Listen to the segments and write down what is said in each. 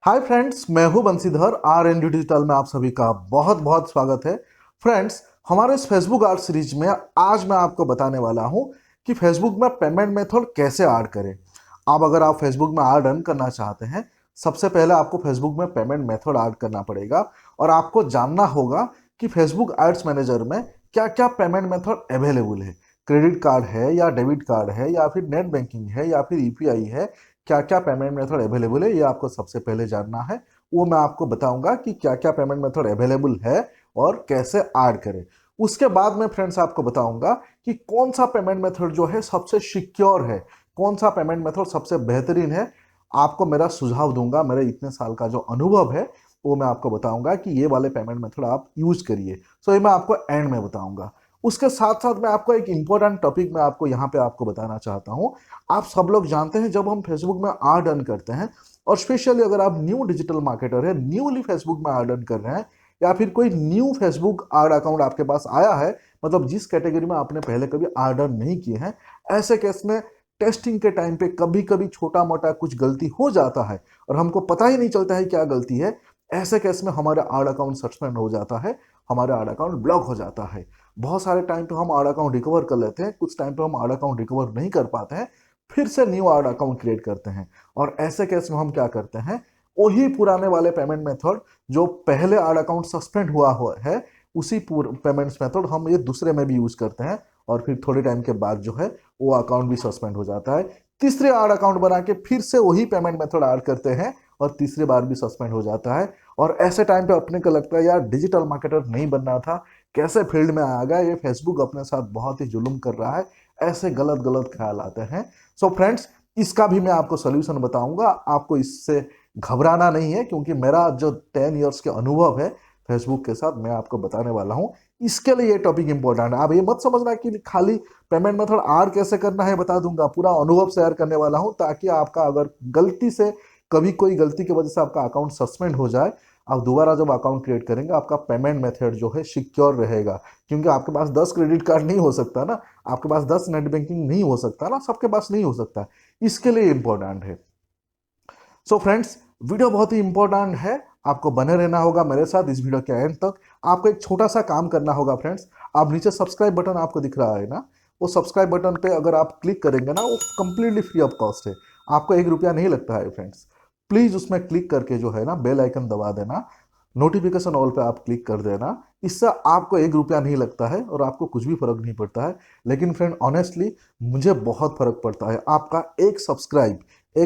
हाय friends, मैं हूं Bansidhar. R N D digital में आप सभी का बहुत बहुत स्वागत है। फ्रेंड्स, हमारे इस फेसबुक आर्ट सीरीज में आज मैं आपको बताने वाला हूं कि फेसबुक में पेमेंट मेथड कैसे ऐड करें। अब अगर आप फेसबुक में ऐड रन करना चाहते हैं, सबसे पहले आपको फेसबुक में पेमेंट मेथड ऐड करना पड़ेगा और आपको जानना होगा कि फेसबुक एड्स मैनेजर में क्या क्या पेमेंट मेथड अवेलेबल है। क्रेडिट कार्ड है या डेबिट कार्ड है या फिर नेट बैंकिंग है या फिर यूपीआई है, क्या क्या पेमेंट मेथड अवेलेबल है ये आपको सबसे पहले जानना है। वो मैं आपको बताऊंगा कि क्या क्या पेमेंट मेथड अवेलेबल है और कैसे ऐड करें। उसके बाद में फ्रेंड्स आपको बताऊंगा कि कौन सा पेमेंट मेथड जो है सबसे सिक्योर है, कौन सा पेमेंट मेथड सबसे बेहतरीन है। आपको मेरा सुझाव दूंगा, मेरे इतने साल का जो अनुभव है वो मैं आपको बताऊंगा कि ये वाले पेमेंट मेथड आप यूज करिए। सो ये मैं आपको एंड में बताऊंगा। उसके साथ साथ मैं आपको एक इंपॉर्टेंट टॉपिक में आपको यहाँ पे आपको बताना चाहता हूँ। आप सब लोग जानते हैं जब हम फेसबुक में ऐड अर्न करते हैं, और स्पेशली अगर आप न्यू डिजिटल मार्केटर है, न्यूली फेसबुक में ऐड अर्न कर रहे हैं, या फिर कोई न्यू फेसबुक ऐड अकाउंट आपके पास आया है, मतलब जिस कैटेगरी में आपने पहले कभी ऐड अर्न नहीं किए हैं, ऐसे केस में टेस्टिंग के टाइम पे कभी कभी छोटा मोटा कुछ गलती हो जाता है और हमको पता ही नहीं चलता है क्या गलती है। ऐसे केस में हमारा ऐड अकाउंट सस्पेंड हो जाता है, हमारा ऐड अकाउंट ब्लॉक हो जाता है। बहुत सारे टाइम पे हम ऐड अकाउंट रिकवर कर लेते हैं, कुछ टाइम पे हम ऐड अकाउंट रिकवर नहीं कर पाते हैं, फिर से न्यू ऐड अकाउंट क्रिएट करते हैं। और ऐसे केस में हम क्या करते हैं, वही पुराने वाले पेमेंट मेथड जो पहले ऐड अकाउंट सस्पेंड हुआ है, उसी पेमेंट्स मेथड हम ये दूसरे में भी यूज करते हैं, और फिर थोड़े टाइम के बाद जो है वो अकाउंट भी सस्पेंड हो जाता है। तीसरे ऐड अकाउंट बना के फिर से वही पेमेंट मेथड ऐड करते हैं और तीसरी बार भी सस्पेंड हो जाता है। और ऐसे टाइम पे अपने को लगता है यार डिजिटल मार्केटर नहीं बनना था, कैसे फील्ड में आ गया, ये फेसबुक अपने साथ बहुत ही जुल्म कर रहा है, ऐसे गलत गलत ख्याल आते हैं। सो फ्रेंड्स, इसका भी मैं आपको सोल्यूशन बताऊंगा। आपको इससे घबराना नहीं है, क्योंकि मेरा जो 10 इयर्स के अनुभव है फेसबुक के साथ, मैं आपको बताने वाला हूँ। इसके लिए ये टॉपिक इंपॉर्टेंट है। आप ये मत समझना कि खाली पेमेंट मेथड आर कैसे करना है बता दूंगा, पूरा अनुभव शेयर करने वाला हूँ, ताकि आपका अगर गलती से कभी कोई गलती की वजह से आपका अकाउंट सस्पेंड हो जाए, आप दोबारा जब अकाउंट क्रिएट करेंगे आपका पेमेंट मेथड जो है सिक्योर रहेगा। क्योंकि आपके पास 10 क्रेडिट कार्ड नहीं हो सकता ना, आपके पास 10 नेट बैंकिंग नहीं हो सकता ना, सबके पास नहीं हो सकता। इसके लिए इंपॉर्टेंट है। सो फ्रेंड्स, वीडियो बहुत ही इंपॉर्टेंट है, आपको बने रहना होगा मेरे साथ इस वीडियो के एंड तक। आपको एक छोटा सा काम करना होगा फ्रेंड्स। आप नीचे सब्सक्राइब बटन आपको दिख रहा है ना, वो सब्सक्राइब बटन पे अगर आप क्लिक करेंगे ना, वो कंप्लीटली फ्री ऑफ कॉस्ट है, आपको 1 रुपया नहीं लगता है फ्रेंड्स। प्लीज उसमें क्लिक करके जो है ना बेल आइकन दबा देना, नोटिफिकेशन ऑल पे आप क्लिक कर देना। इससे आपको 1 रुपया नहीं लगता है और आपको कुछ भी फर्क नहीं पड़ता है। लेकिन फ्रेंड ऑनेस्टली मुझे बहुत फर्क पड़ता है। आपका एक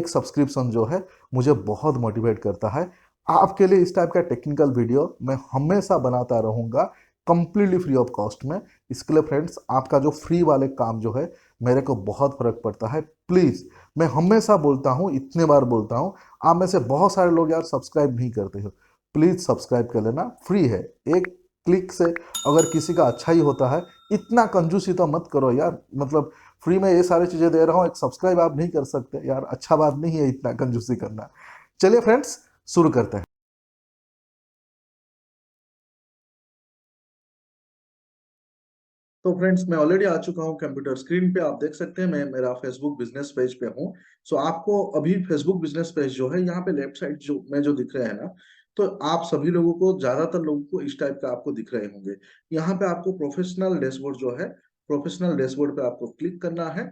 सब्सक्रिप्शन जो है मुझे बहुत मोटिवेट करता है। आपके लिए इस टाइप का टेक्निकल वीडियो मैं हमेशा बनाता रहूंगा, कंप्लीटली फ्री ऑफ कॉस्ट में। इसके लिए फ्रेंड्स आपका जो फ्री वाले काम जो है, मेरे को बहुत फर्क पड़ता है। प्लीज, मैं हमेशा बोलता हूँ, इतने बार बोलता हूँ, आप में से बहुत सारे लोग यार सब्सक्राइब नहीं करते हो। प्लीज सब्सक्राइब कर लेना, फ्री है। एक क्लिक से अगर किसी का अच्छा ही होता है, इतना कंजूसी तो मत करो यार। मतलब फ्री में ये सारी चीजें दे रहा हूँ, एक सब्सक्राइब आप नहीं कर सकते यार, अच्छा बात नहीं है इतना कंजूसी करना। चलिए फ्रेंड्स, शुरू करते हैं। तो फ्रेंड्स, मैं ऑलरेडी आ चुका हूँ कंप्यूटर स्क्रीन पे, आप देख सकते हैं मैं मेरा फेसबुक बिजनेस पेज पे हूँ। सो आपको अभी फेसबुक बिजनेस पेज जो है यहाँ पे लेफ्ट साइड जो में जो दिख रहे हैं ना, तो आप सभी लोगों को, ज्यादातर लोगों को इस टाइप का आपको दिख रहे होंगे। यहाँ पे आपको प्रोफेशनल डैशबोर्ड जो है, प्रोफेशनल डैशबोर्ड पे आपको क्लिक करना है।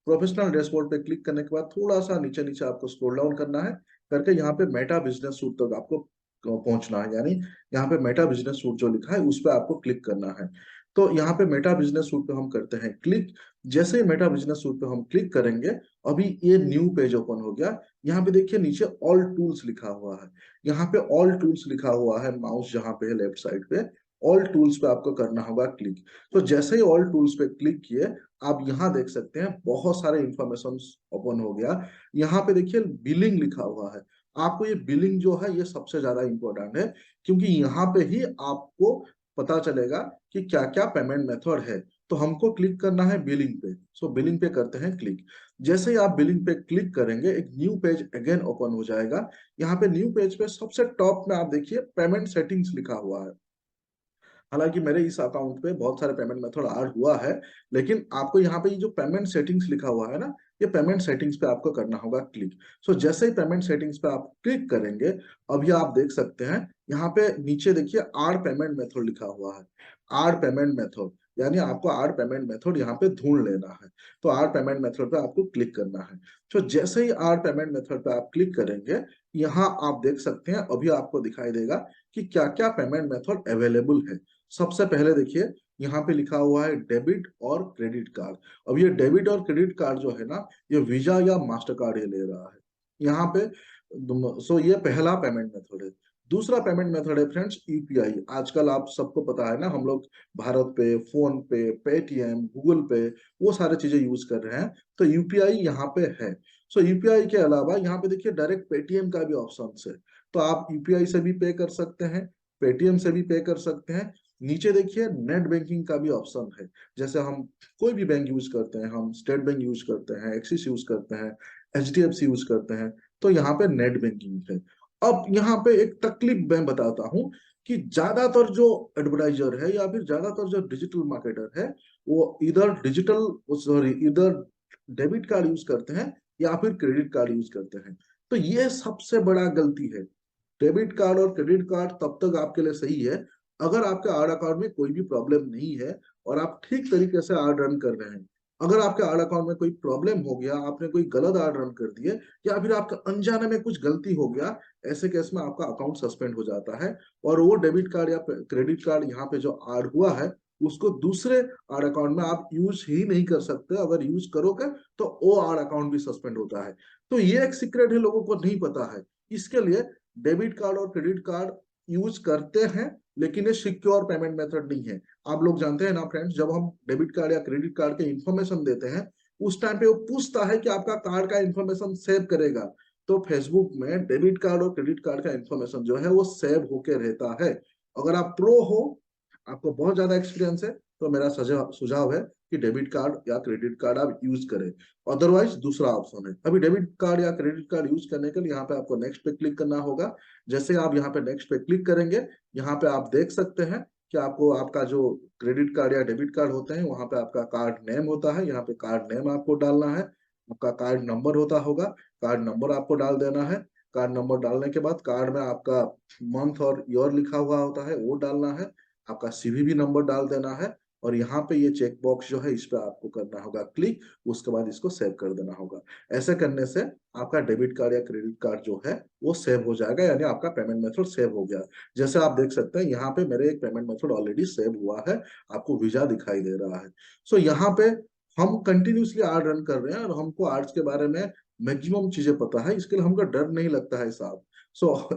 प्रोफेशनल डैशबोर्ड पे क्लिक करने के बाद थोड़ा सा नीचे नीचे आपको स्क्रॉल डाउन करना है, करके यहाँ पे मेटा बिजनेस सूट तक आपको पहुंचना है। यानी यहाँ पे मेटा बिजनेस सूट जो लिखा है उस पर आपको क्लिक करना है। तो यहाँ पे मेटा बिजनेस सूट पे हम करते हैं क्लिक। जैसे ही मेटा बिजनेस सूट पे हम क्लिक करेंगे, अभी ये न्यू पेज ओपन हो गया। यहाँ पे देखिए नीचे ऑल टूल्स लिखा हुआ है। यहाँ पे ऑल टूल्स लिखा हुआ है, माउस जहाँ पे है लेफ्ट साइड पे, ऑल टूल्स पे आपको करना होगा क्लिक। तो जैसे ही ऑल टूल्स पे क्लिक किए, आप यहाँ देख सकते हैं बहुत सारे इंफॉर्मेशन ओपन हो गया। यहाँ पे देखिए बिलिंग लिखा हुआ है। आपको ये बिलिंग जो है ये सबसे ज्यादा इंपॉर्टेंट है, क्योंकि यहाँ पे ही आपको पता चलेगा कि क्या क्या पेमेंट मेथड है। तो हमको क्लिक करना है बिलिंग पे। सो बिलिंग पे करते हैं क्लिक। जैसे ही आप बिलिंग पे क्लिक करेंगे, एक न्यू पेज अगेन ओपन हो जाएगा। यहाँ पे न्यू पेज पे सबसे टॉप में आप देखिए पेमेंट सेटिंग्स लिखा हुआ है। हालांकि मेरे इस अकाउंट पे बहुत सारे पेमेंट मेथड ऐड हुआ है, लेकिन आपको यहाँ पे ये जो पेमेंट सेटिंग्स लिखा हुआ है ना, ये पेमेंट सेटिंग्स पे आपको करना होगा क्लिक। सो जैसे ही पेमेंट सेटिंग्स पे आप क्लिक करेंगे, अभी आप देख सकते हैं यहाँ पे नीचे देखिए आर पेमेंट मेथड लिखा हुआ है। आर पेमेंट मेथड यानी आपको आर पेमेंट मेथड यहाँ पे ढूंढ लेना है। तो आर पेमेंट मेथड पे आपको क्लिक करना है। तो जैसे ही आर पेमेंट मेथड पे आप क्लिक करेंगे, यहाँ आप देख सकते हैं अभी आपको दिखाई देगा कि क्या क्या पेमेंट मेथड अवेलेबल है। सबसे पहले देखिए यहाँ पे लिखा हुआ है डेबिट और क्रेडिट कार्ड। अब ये डेबिट और क्रेडिट कार्ड जो है ना, ये वीजा या मास्टर कार्ड ये ले रहा है यहाँ पे। सो ये पहला पेमेंट मेथड है। दूसरा पेमेंट मेथड है फ्रेंड्स यूपीआई। आजकल आप सबको पता है ना, हम लोग भारत पे, फोन पे, पेटीएम, गूगल पे, वो सारे चीजें यूज कर रहे हैं। तो यूपीआई यहाँ पे है। सो यूपीआई के अलावा यहाँ पे देखिए डायरेक्ट पेटीएम का भी ऑप्शन है। तो आप यूपीआई से भी पे कर सकते हैं, पेटीएम से भी पे कर सकते हैं। नीचे देखिए नेट बैंकिंग का भी ऑप्शन है। जैसे हम कोई भी बैंक यूज करते हैं, हम स्टेट बैंक यूज करते हैं, एक्सिस यूज करते हैं, एचडीएफसी यूज करते हैं, तो यहाँ पे नेट बैंकिंग है। अब यहाँ पे एक तकलीफ मैं बताता हूँ कि ज्यादातर जो एडवर्टाइजर है या फिर ज्यादातर जो डिजिटल मार्केटर है, वो इधर डेबिट कार्ड यूज करते हैं या फिर क्रेडिट कार्ड यूज करते हैं। तो ये सबसे बड़ा गलती है। डेबिट कार्ड और क्रेडिट कार्ड तब तक आपके लिए सही है अगर आपके आर अकाउंट में कोई भी प्रॉब्लम नहीं है और आप ठीक तरीके से आर रन कर रहे हैं। अगर आपके आर अकाउंट में कोई प्रॉब्लम हो गया, आपने कोई गलत आर रन कर दिए या फिर आपके अनजाने में कुछ गलती हो गया, ऐसे केस में आपका अकाउंट सस्पेंड हो जाता है और वो डेबिट कार्ड या क्रेडिट कार्ड यहाँ पे जो आर हुआ है, उसको दूसरे आर अकाउंट में आप यूज ही नहीं कर सकते। अगर यूज करोगे तो वो आर अकाउंट भी सस्पेंड होता है। तो ये एक सीक्रेट है, लोगों को नहीं पता है। इसके लिए डेबिट कार्ड और क्रेडिट कार्ड यूज करते हैं, लेकिन ये सिक्योर पेमेंट मेथड नहीं है। आप लोग जानते हैं ना फ्रेंड्स, जब हम डेबिट कार्ड या क्रेडिट कार्ड के इंफॉर्मेशन देते हैं, उस टाइम पे वो पूछता है कि आपका कार्ड का इंफॉर्मेशन सेव करेगा। तो फेसबुक में डेबिट कार्ड और क्रेडिट कार्ड का इंफॉर्मेशन जो है वो सेव होके रहता है। अगर आप प्रो हो, आपको बहुत ज्यादा एक्सपीरियंस है, तो मेरा सुझाव है कि डेबिट कार्ड या क्रेडिट कार्ड आप यूज करें। अदरवाइज दूसरा ऑप्शन है। अभी डेबिट कार्ड या क्रेडिट कार्ड यूज करने के लिए यहाँ पे आपको नेक्स्ट पे क्लिक करना होगा। जैसे आप यहाँ पे नेक्स्ट पे क्लिक करेंगे, यहाँ पे आप देख सकते हैं कि आपको आपका जो क्रेडिट कार्ड या डेबिट कार्ड होते हैं, वहां पे आपका कार्ड नेम होता है। यहाँ पे कार्ड नेम आपको डालना है। आपका कार्ड नंबर होता होगा, कार्ड नंबर आपको डाल देना है। कार्ड नंबर डालने के बाद कार्ड में आपका मंथ और ईयर लिखा हुआ होता है, वो डालना है। आपका सीवीवी नंबर डाल देना है और यहाँ पे ये चेक बॉक्स जो है, इस पे आपको करना होगा क्लिक। उसके बाद इसको सेव कर देना होगा। ऐसे करने से आपका डेबिट कार्ड या क्रेडिट कार्ड जो है वो सेव हो जाएगा, यानी आपका पेमेंट मेथड सेव हो गया। जैसे आप देख सकते हैं यहाँ पे मेरे एक पेमेंट मेथड ऑलरेडी सेव हुआ है, आपको वीजा दिखाई दे रहा है। सो यहाँ पे हम कंटिन्यूसली आर्ट रन कर रहे हैं और हमको आर्ट्स के बारे में मैक्सिमम चीजें पता है, इसके लिए हमको डर नहीं लगता है साहब।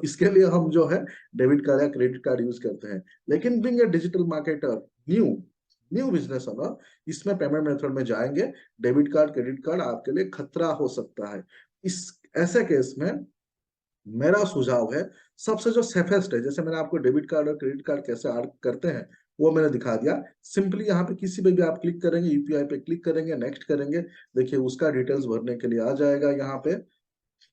इसके लिए हम जो है डेबिट कार्ड या क्रेडिट कार्ड यूज करते हैं। लेकिन being a digital marketer, new new business owner, इसमें पेमेंट मेथड में जाएंगे, डेबिट कार्ड क्रेडिट कार्ड आपके लिए खतरा हो सकता है। इस ऐसे केस में मेरा सुझाव है, सबसे जो सेफेस्ट है, जैसे मैंने आपको डेबिट कार्ड और क्रेडिट कार्ड कैसे ऐड करते हैं वो मैंने दिखा दिया। सिंपली यहाँ पे किसी पे भी आप क्लिक करेंगे, यूपीआई पे क्लिक करेंगे, नेक्स्ट करेंगे, देखिए उसका डिटेल्स भरने के लिए आ जाएगा। यहाँ पे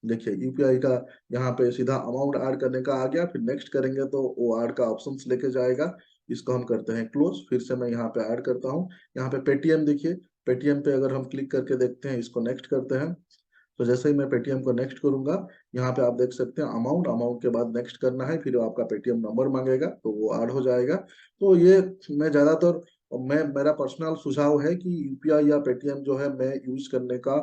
देखिए यूपीआई का यहाँ पे सीधा अमाउंट ऐड करने का आ गया। फिर नेक्स्ट करेंगे तो वो ऐड का ऑप्शन लेके जाएगा। इसको हम करते हैं क्लोज। फिर से मैं यहाँ पे ऐड करता हूँ। यहाँ पे पेटीएम देखिए, पेटीएम पे अगर हम क्लिक करके देखते हैं, इसको नेक्स्ट करते हैं, तो जैसे ही मैं पेटीएम को नेक्स्ट करूंगा, यहाँ पे आप देख सकते हैं अमाउंट, अमाउंट के बाद नेक्स्ट करना है, फिर आपका पेटीएम नंबर मांगेगा तो वो ऐड हो जाएगा। तो ये मैं ज्यादातर, मैं मेरा पर्सनल सुझाव है कि यूपीआई या पेटीएम जो है मैं यूज करने का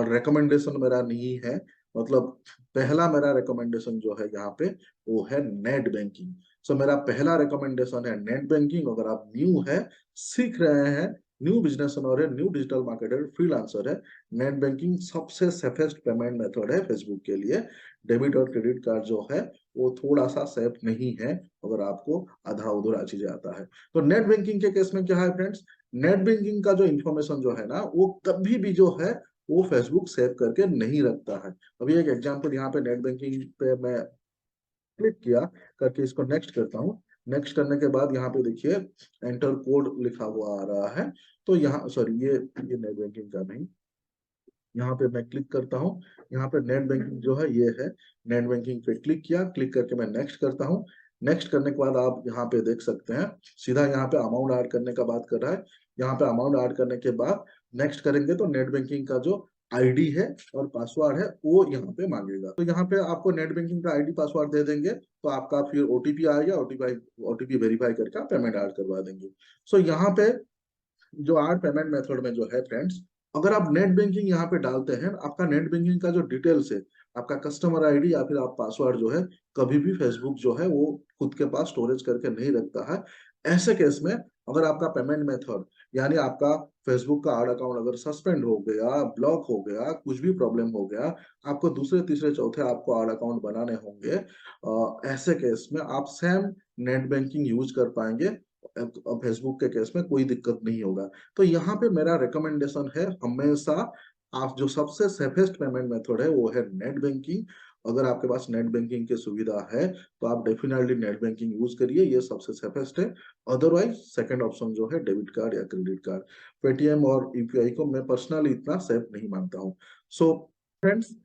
रिकमेंडेशन मेरा नहीं है। मतलब पहला मेरा रिकमेंडेशन जो है यहाँ पे वो है नेट बैंकिंग। सो मेरा पहला रिकमेंडेशन है नेट बैंकिंग। अगर आप न्यू है, सीख रहे हैं, न्यू बिजनेस ओनर है, न्यू डिजिटल मार्केटर, फ्रीलांसर है, नेट बैंकिंग सबसे सेफेस्ट पेमेंट मेथड है फेसबुक के लिए। डेबिट और क्रेडिट कार्ड जो है वो थोड़ा सा सेफ नहीं है अगर आपको आधा अधूरा चीजें आता है। तो नेट बैंकिंग के केस में क्या है फ्रेंड्स, नेट बैंकिंग का जो इंफॉर्मेशन जो है ना, वो कभी भी जो है वो फेसबुक सेव करके नहीं रखता है। अभी एक एग्जांपल यहाँ पे नेट बैंकिंग पे मैं क्लिक किया करके इसको नेक्स्ट करता हूँ। नेक्स्ट करने के बाद यहाँ पे देखिए एंटर कोड लिखा हुआ आ रहा है। तो यहाँ सॉरी, ये नेट बैंकिंग का नहीं, यहाँ पे मैं क्लिक करता हूँ। यहाँ पे नेट बैंकिंग जो है ये है। नेट बैंकिंग पे क्लिक किया, क्लिक करके मैं नेक्स्ट करता हूँ। नेक्स्ट करने के बाद आप यहाँ पे देख सकते हैं सीधा यहाँ पे अमाउंट ऐड करने का बात कर रहा है। यहाँ पे अमाउंट ऐड करने के बाद नेक्स्ट करेंगे तो नेट बैंकिंग का जो आईडी है और पासवर्ड है वो यहाँ पे मांगेगा। तो यहाँ पे आपको नेट बैंकिंग का आईडी पासवर्ड दे देंगे तो आपका फिर ओटीपी आएगा, ओटीपी वेरीफाई करके आप पेमेंट ऐड करवा देंगे। सो यहाँ पे जो आर पेमेंट मेथड में जो है फ्रेंड्स, अगर आप नेट बैंकिंग यहाँ पे डालते हैं, आपका नेट बैंकिंग का जो डिटेल्स है, आपका कस्टमर आईडी या फिर आप पासवर्ड जो है, कभी भी फेसबुक जो है वो खुद के पास स्टोरेज करके नहीं रखता है। ऐसे केस में अगर आपका पेमेंट मेथड यानी आपका फेसबुक का आड अकाउंट अगर सस्पेंड हो गया, ब्लॉक हो गया, कुछ भी प्रॉब्लम हो गया, आपको दूसरे तीसरे चौथे आपको आड अकाउंट बनाने होंगे, ऐसे केस में आप सेम नेट बैंकिंग यूज कर पाएंगे। फेसबुक के केस में कोई दिक्कत नहीं होगा। तो यहाँ पे मेरा रिकमेंडेशन है, हमेशा आप जो सबसे सेफेस्ट पेमेंट मेथड है वो है नेट बैंकिंग। अगर आपके पास नेट बैंकिंग की सुविधा है तो आप डेफिनेटली नेट बैंकिंग यूज करिए, ये सबसे सेफेस्ट है। अदरवाइज सेकंड ऑप्शन जो है डेबिट कार्ड या क्रेडिट कार्ड, पेटीएम और यूपीआई को मैं पर्सनली इतना सेफ नहीं मानता हूँ। So friends,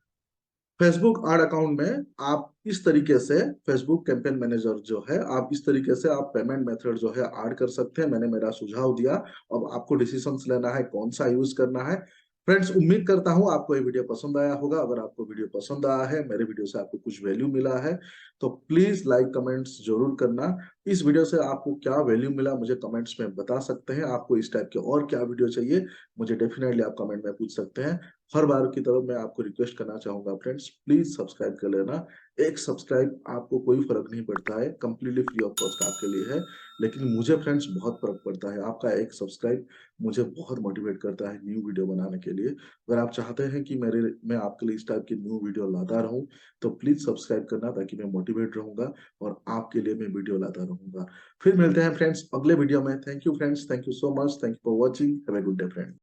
Facebook ad account में आप इस तरीके से फेसबुक कैंपेन मैनेजर जो है, आप इस तरीके से आप पेमेंट मेथड जो है ऐड कर सकते हैं। मैंने मेरा सुझाव दिया, अब आपको डिसीजंस लेना है कौन सा यूज करना है। फ्रेंड्स, उम्मीद करता हूं आपको ये वीडियो पसंद आया होगा। अगर आपको वीडियो पसंद आया है, मेरे वीडियो से आपको कुछ वैल्यू मिला है, तो प्लीज लाइक कमेंट्स जरूर करना। इस वीडियो से आपको क्या वैल्यू मिला मुझे कमेंट्स में बता सकते हैं। आपको इस टाइप के और क्या वीडियो चाहिए मुझे डेफिनेटली आप कमेंट में पूछ सकते हैं। हर बार की तरह मैं आपको रिक्वेस्ट करना चाहूंगा फ्रेंड्स, प्लीज सब्सक्राइब कर लेना। एक सब्सक्राइब आपको कोई फर्क नहीं पड़ता है, कंप्लीटली फ्री ऑफ कॉस्ट आपके लिए है, लेकिन मुझे फ्रेंड्स बहुत फर्क पड़ता है। आपका एक सब्सक्राइब मुझे बहुत मोटिवेट करता है न्यू वीडियो बनाने के लिए। अगर आप चाहते हैं कि मैं आपके लिए इस टाइप की न्यू वीडियो लाता रहूं, तो प्लीज सब्सक्राइब करना, ताकि मैं मोटिवेट रहूंगा और आपके लिए मैं वीडियो लाता रहूंगा। फिर मिलते हैं फ्रेंड्स अगले वीडियो में। Thank you friends, thank you so much, thank you for watching, have a good day friend.